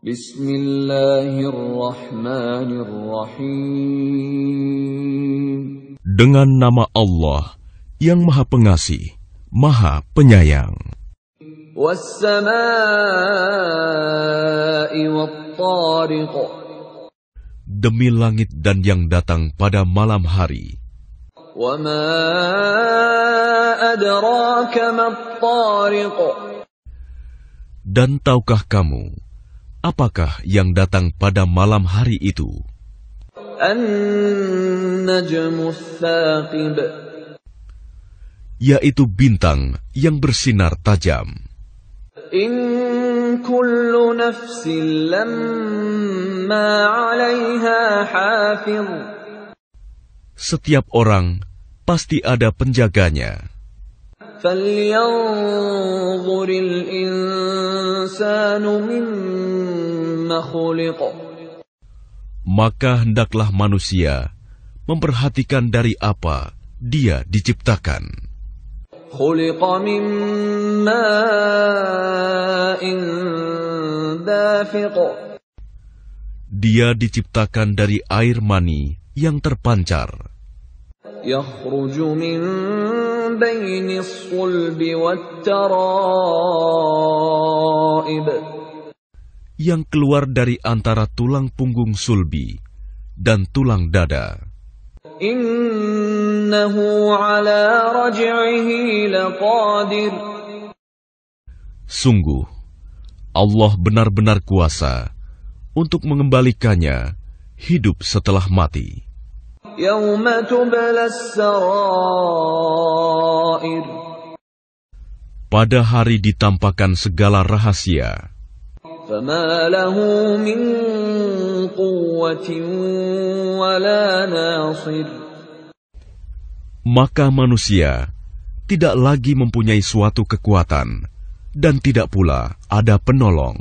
Bismillahirrahmanirrahim. Dengan nama Allah yang Maha Pengasih, Maha Penyayang. Was-samaa'i wat-tariq. Demi langit dan yang datang pada malam hari. Wa ma adraka mat-tariq. Dan tahukah kamu, apakah yang datang pada malam hari itu? An-najmu ats-tsaqib. Yaitu bintang yang bersinar tajam. In kullu nafsin lamma 'alaiha hafiz. Setiap orang pasti ada penjaganya. Falyanzuril insanu mimma khuliq. Maka hendaklah manusia memperhatikan dari apa dia diciptakan. Khuliqa min ma'in dafiq. Dia diciptakan dari air mani yang terpancar. Yakhruju min bainis sulbi wat-tara'ib. Yang keluar dari antara tulang punggung sulbi dan tulang dada. Innahu ala raj'ihi laqadir. Sungguh, Allah benar-benar kuasa untuk mengembalikannya hidup setelah mati. Yauma tublas sarair. Pada hari ditampakkan segala rahasia. Fama lahu min quwwatin wala nasir. Maka manusia tidak lagi mempunyai suatu kekuatan dan tidak pula ada penolong.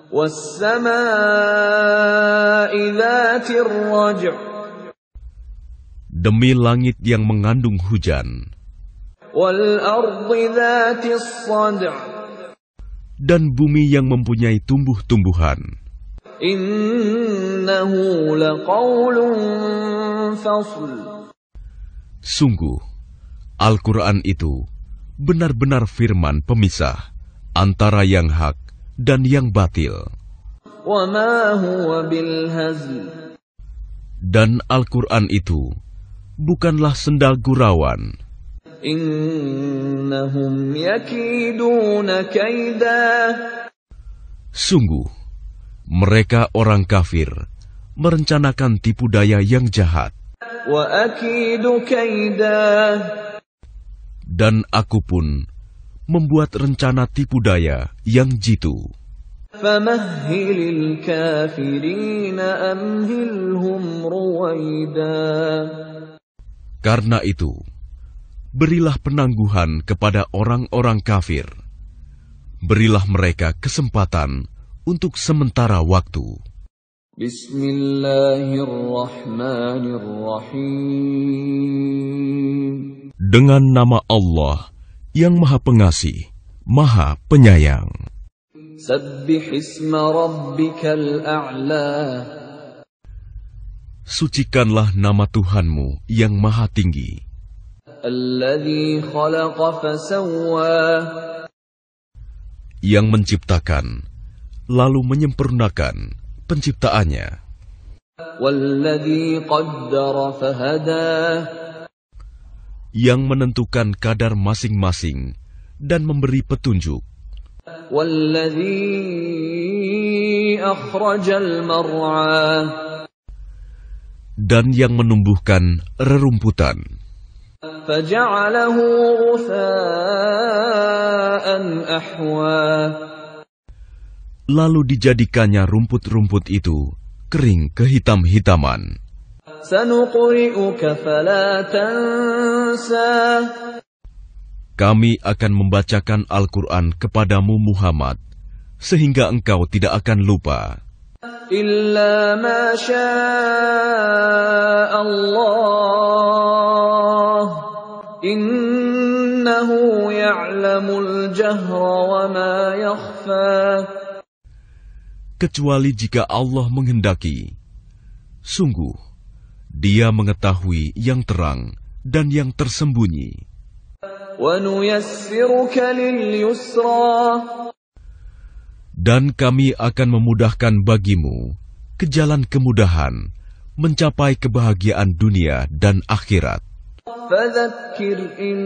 Was-samaa'i dzatir raj'. Demi langit yang mengandung hujan. Wal ardi dzatis sad'. Dan bumi yang mempunyai tumbuh-tumbuhan. Innahu laqaulun fasl. Sungguh, Al-Quran itu benar-benar firman pemisah antara yang hak dan yang batil. Wa ma huwa bil hazl. Dan Al-Quran itu bukanlah sendal gurauan. Innahum yakiduna kaida. Sungguh, mereka orang kafir merencanakan tipu daya yang jahat. Wa akidu kaida. Dan aku pun membuat rencana tipu daya yang jitu. Famahhilil kafirina amhilhum ruwaida. Karena itu, berilah penangguhan kepada orang-orang kafir. Berilah mereka kesempatan untuk sementara waktu. Bismillahirrahmanirrahim. Dengan nama Allah yang Maha Pengasih, Maha Penyayang. Sabbih isma rabbikal a'la. Sucikanlah nama Tuhanmu yang Maha Tinggi. Alladzi khalaqa fasawwa. Yang menciptakan, lalu menyempurnakan penciptaannya. Walladzi qaddara fahada. Yang menentukan kadar masing-masing dan memberi petunjuk. Walladzi akhrajal mar'a. Dan yang menumbuhkan rerumputan. Faja'alahu ghutha'an ahwa. Lalu dijadikannya rumput-rumput itu kering kehitam-hitaman. Sanuqri'uka fala tansa. Kami akan membacakan Al-Quran kepadamu Muhammad, sehingga engkau tidak akan lupa. Illa ma syaa Allah. Innahu ya'lamul jahra wa ma yakhfa. kecuali jika Allah menghendaki. Sungguh, Dia mengetahui yang terang dan yang tersembunyi. وَنُيَسِّرُكَ لِلْيُسْرَى Dan kami akan memudahkan bagimu ke jalan kemudahan mencapai kebahagiaan dunia dan akhirat. فَذَكِّرْ إِن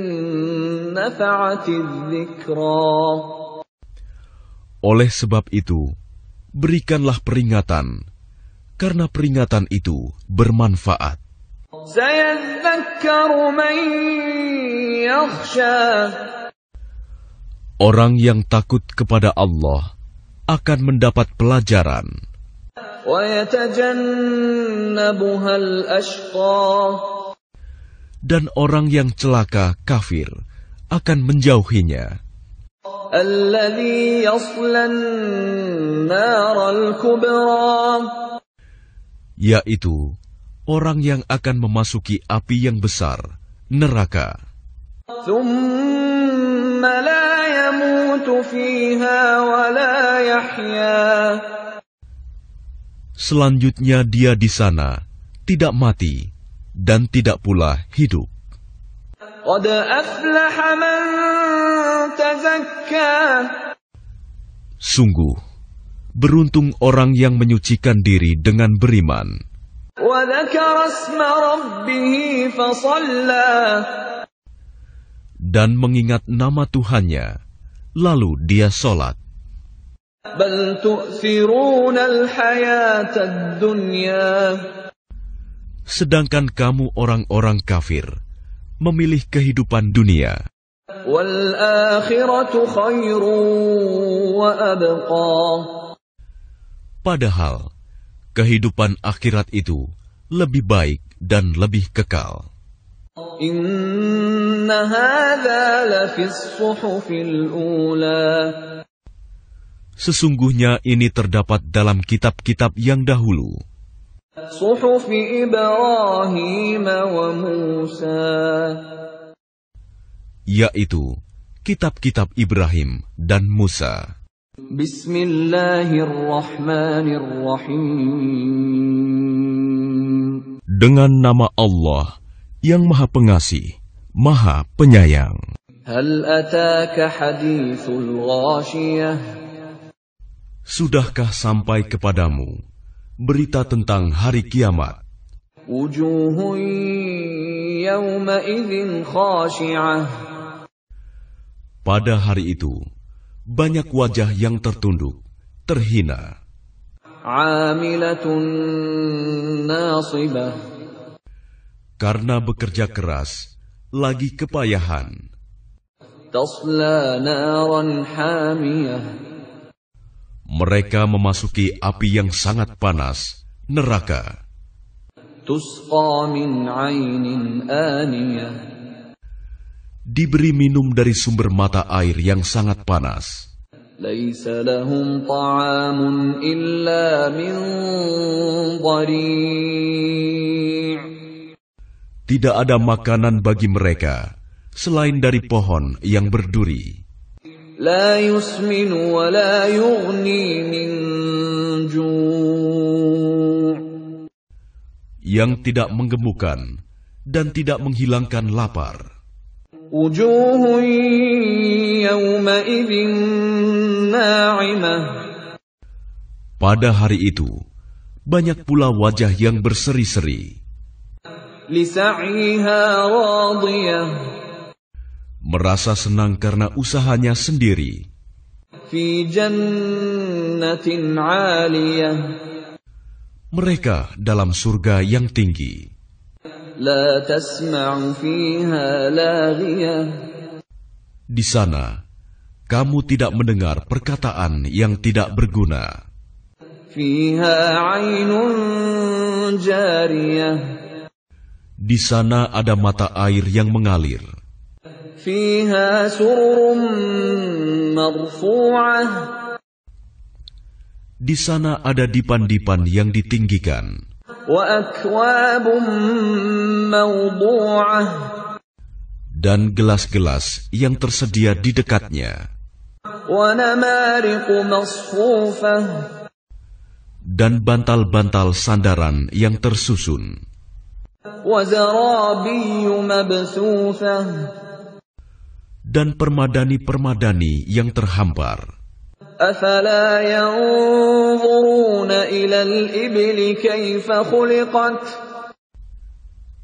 نَّفَعَتِ الذِّكْرَى Oleh sebab itu, berikanlah peringatan, karena peringatan itu bermanfaat. سَيَذَّكَّرُ مَن يَخْشَىٰ Orang yang takut kepada Allah akan mendapat pelajaran, وَيَتَجَنَّبُهَا الْأَشْقَى dan orang yang celaka kafir akan menjauhinya, الَّذِي يَصْلَى النَّارَ الْكُبْرَى yaitu orang yang akan memasuki api yang besar, neraka. ثُمَّ لَا يَمُوتُ فِيهَا وَلَا يَحْيَىٰ Selanjutnya dia di sana tidak mati dan tidak pula hidup. قَدْ أَفْلَحَ مَن تَزَكَّىٰ Sungguh, beruntung orang yang menyucikan diri dengan beriman وَذَكَرَ اسْمَ رَبِّهِ فَصَلَّىٰ dan mengingat nama Tuhannya, lalu dia sholat. بَلْ تُؤْثِرُونَ الْحَيَاةَ الدُّنْيَا Sedangkan kamu orang-orang kafir memilih kehidupan dunia, وَالْآخِرَةُ خَيْرٌ وَأَبْقَىٰ padahal kehidupan akhirat itu lebih baik dan lebih kekal. إِنَّ هَٰذَا لَفِي الصُّحُفِ الْأُولَىٰ Sesungguhnya ini terdapat dalam kitab-kitab yang dahulu, صُحُفِ إِبْرَاهِيمَ وَمُوسَىٰ yaitu kitab-kitab Ibrahim dan Musa. بسم الله الرحمن الرحيم Dengan nama Allah yang Maha Pengasih, Maha Penyayang. هل أتاك حديث الغاشية Sudahkah sampai kepadamu berita tentang hari kiamat? وجوه يومئذ خاشعة Pada hari itu, banyak wajah yang tertunduk, terhina, عاملة ناصبة karena bekerja keras, lagi kepayahan. تصلى نارا حامية Mereka memasuki api yang sangat panas, neraka. تسقى من عين آنية Diberi minum dari sumber mata air yang sangat panas. ليس لهم طعام إلا من ضريع Tidak ada makanan bagi mereka selain dari pohon yang berduri, لا يسمن ولا يغني من جوع yang tidak menggemukkan dan tidak menghilangkan lapar. وجوه يومئذ ناعمة Pada hari itu, banyak pula wajah yang berseri-seri, لسعيها راضية merasa senang karena usahanya sendiri, في جنة عالية mereka dalam surga yang tinggi. لا تسمع فيها لاغية Di sana, kamu tidak mendengar perkataan yang tidak berguna. فيها عين جارية Di sana ada mata air yang mengalir. فيها سرر مرفوعة Di sana ada dipan-dipan yang ditinggikan, وأكواب موضوعة dan gelas-gelas yang tersedia di dekatnya, ونمارق مصفوفة dan bantal-bantal sandaran yang tersusun, وزرابي مبثوثة dan permadani-permadani yang terhampar. أفلا ينظرون إلى الإبل كيف خلقت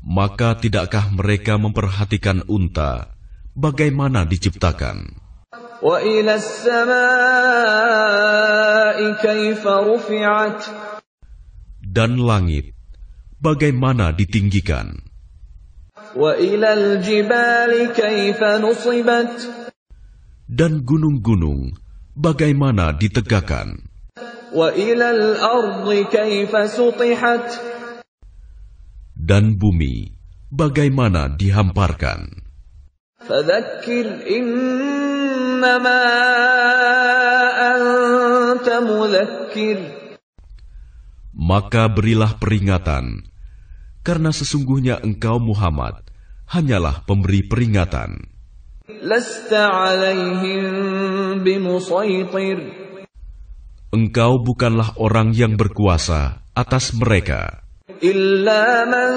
Maka tidakkah mereka memperhatikan unta bagaimana diciptakan, وإلى السماء كيف رفعت dan langit bagaimana ditinggikan, وإلى الجبال كيف نصبت dan gunung-gunung bagaimana ditegakkan, وإلى الأرض كيف سطحت dan bumi bagaimana dihamparkan. فذكر إنما أنت مذكر Maka berilah peringatan, karena sesungguhnya engkau Muhammad hanyalah pemberi peringatan. لست عليهم بمسيطر Engkau bukanlah orang yang berkuasa atas mereka, إلا من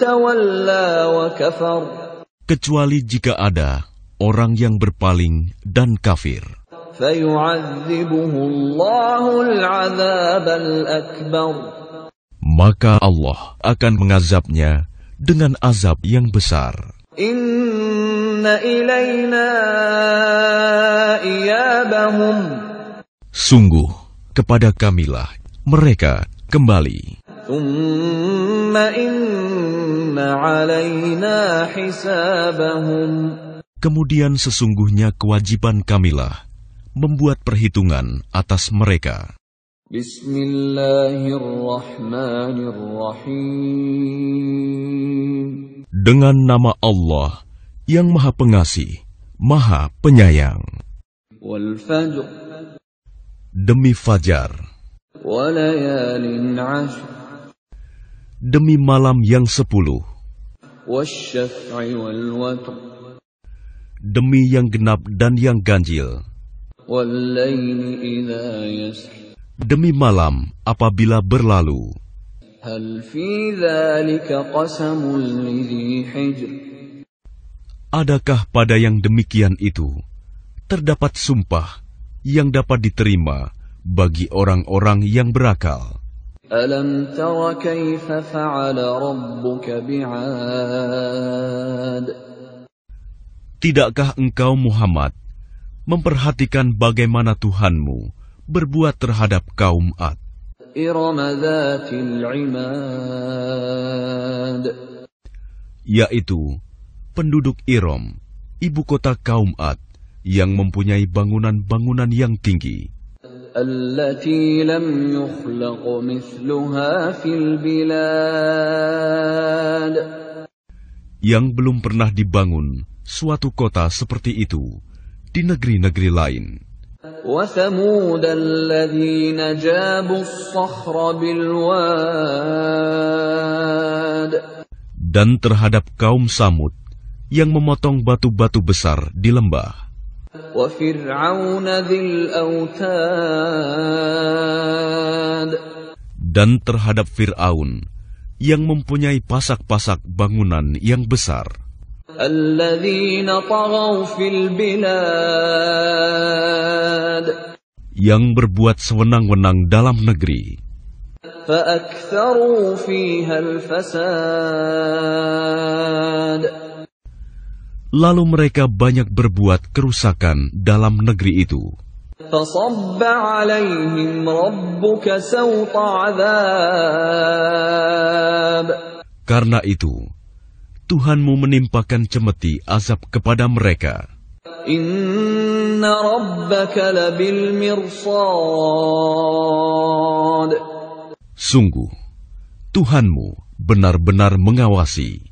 تولى وكفر kecuali jika ada orang yang berpaling dan kafir. فيعذبه الله العذاب الأكبر Maka Allah akan mengazabnya dengan azab yang besar. إن إلينا إيابهم Sungguh, kepada kamilah mereka kembali. ثم إن علينا حسابهم Kemudian sesungguhnya kewajiban kamilah membuat perhitungan atas mereka. بسم الله الرحمن الرحيم Dengan nama Allah yang Maha Pengasih, Maha Penyayang. والفجر Demi fajar, وليال عشر demi malam yang 10, والشفع والوتر demi yang genap dan yang ganjil, والليل إذا يسر demi malam apabila berlalu. هل في ذلك قسم لذي حجر Adakah pada yang demikian itu terdapat sumpah yang dapat diterima bagi orang-orang yang berakal? ألم تر كيف فعل ربك بعاد Tidakkah engkau Muhammad memperhatikan bagaimana Tuhanmu berbuat terhadap kaum Ad, إرم ذات العماد yaitu penduduk Iram, ibu kota kaum Ad, yang mempunyai bangunan-bangunan yang tinggi, التي لم يخلق مثلها في البلاد yang belum pernah dibangun suatu kota seperti itu di negeri-negeri lain. وثمود الذين جابوا الصخر بالواد Dan terhadap kaum Samud yang memotong batu-batu besar di lembah, وفرعون ذي الأوتاد dan terhadap Fir'aun yang mempunyai pasak-pasak bangunan yang besar, الذين طغوا في البلاد yang berbuat sewenang-wenang dalam negeri, فأكثروا فيها الفساد lalu mereka banyak berbuat kerusakan dalam negeri itu. فصب عليهم ربك سوط عذاب Karena itu, Tuhanmu menimpakan cemeti azab kepada mereka. إن ربك لبالمرصاد Sungguh, Tuhanmu benar-benar mengawasi.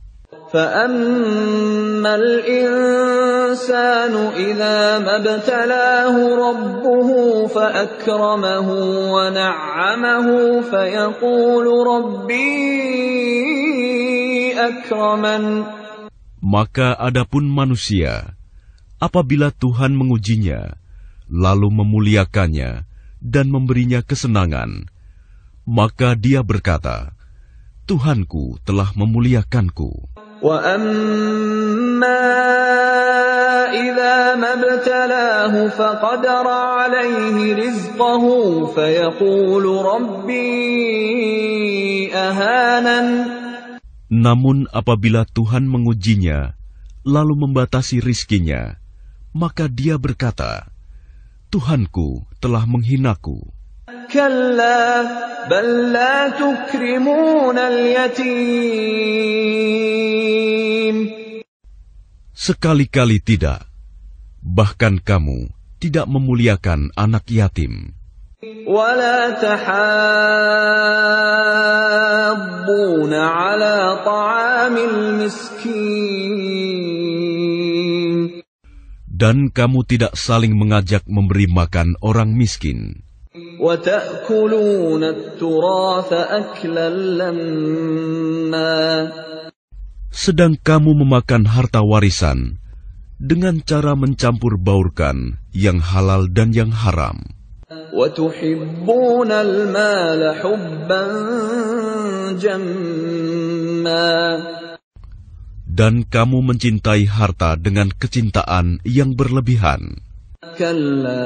فأما الإنسان إذا ما ابتلاه ربه فأكرمه ونعمه فيقول ربي أكرمن Maka adapun manusia, apabila Tuhan mengujinya, lalu memuliakannya dan memberinya kesenangan, Maka dia berkata, Tuhanku telah memuliakanku. وَأَمَّا إِذَا مَا ابْتَلَاهُ فَقَدَرَ عَلَيْهِ رِزْقَهُ فَيَقُولُ رَبِّي أَهَانَنِ. Namun apabila Tuhan mengujinya, lalu membatasi rizkinya, maka dia berkata, Tuhanku telah menghinaku. كَلَّا بَل لَّا تُكْرِمُونَ الْيَتِيمَ. Sekali-kali tidak. Bahkan kamu tidak memuliakan anak yatim. وَلَا تَحَاضُّونَ عَلَى طَعَامِ الْمِسْكِينِ. Dan kamu tidak saling mengajak memberi makan orang miskin. وَتَأْكُلُونَ التُّرَاثَ أَكْلًا لَمًّا. Sedang kamu memakan harta warisan dengan cara mencampur baurkan yang halal dan yang haram. وَتُحِبُّونَ الْمَالَ حُبًّا جَمًّا. Dan kamu mencintai harta dengan kecintaan yang berlebihan. كَلَّا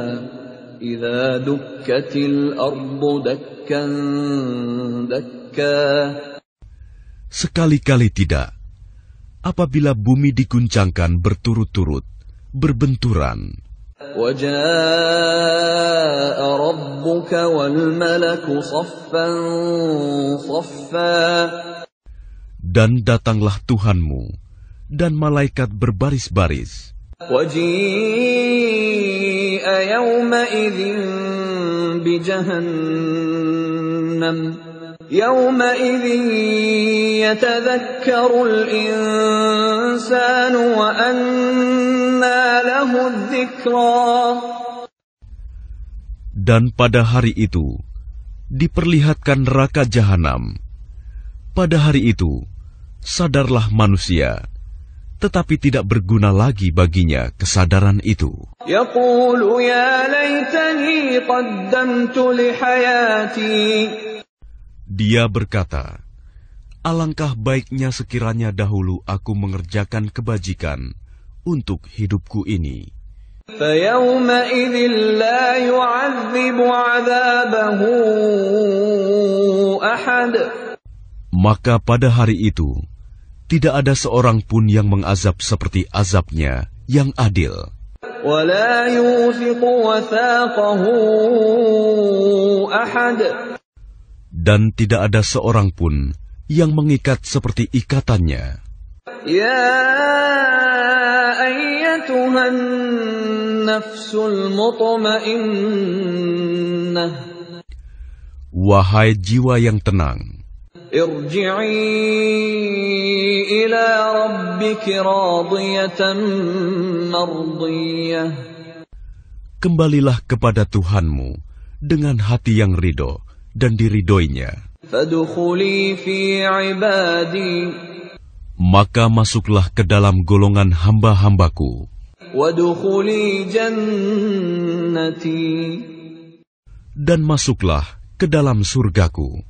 إِذَا دُكَّتِ الْأَرْضُ دَكًّا دَكًّا. Sekali-kali tidak. Apabila bumi diguncangkan berturut-turut, berbenturan. وَجَاءَ رَبُّكَ وَالْمَلَكُ صَفًّا صَفًّا. Dan datanglah Tuhanmu, dan malaikat berbaris-baris. وَجِيءَ يَوْمَئِذٍ بِجَهَنَّمَ يَوْمَئِذٍ يَتَذَكَّرُ الْإِنسَانُ وَأَنَّى لَهُ الذِّكْرَى. Dan pada hari itu, diperlihatkan neraka jahanam. Pada hari itu, sadarlah manusia, tetapi tidak berguna lagi baginya kesadaran itu. يَقُولُ يَا لَيْتَنِي قَدَّمْتُ لِحَيَاتِي. Dia berkata, alangkah baiknya sekiranya dahulu aku mengerjakan kebajikan untuk hidupku ini. فَيَوْمَئِذٍ لَّا يُعَذِّبُ عَذَابَهُ أَحَدٌ. Maka pada hari itu, tidak ada seorang pun yang mengazab seperti azabnya yang adil. وَلَا يُوثِقُ وَثَاقَهُ أَحَدٌ. Dan tidak ada seorang pun yang mengikat seperti ikatannya. يَا أَيَّتُهَا النَّفْسُ الْمُطْمَئِنَّةُ. Wahai jiwa yang tenang, ارجعي إلى ربك راضية مرضية. kembalilah kepada Tuhanmu dengan hati yang ridho dan diridhoinya. فادخلي في عبادي. Maka masuklah ke dalam golongan hamba-hambaku. وادخلي جنتي. Dan masuklah ke dalam surgaku.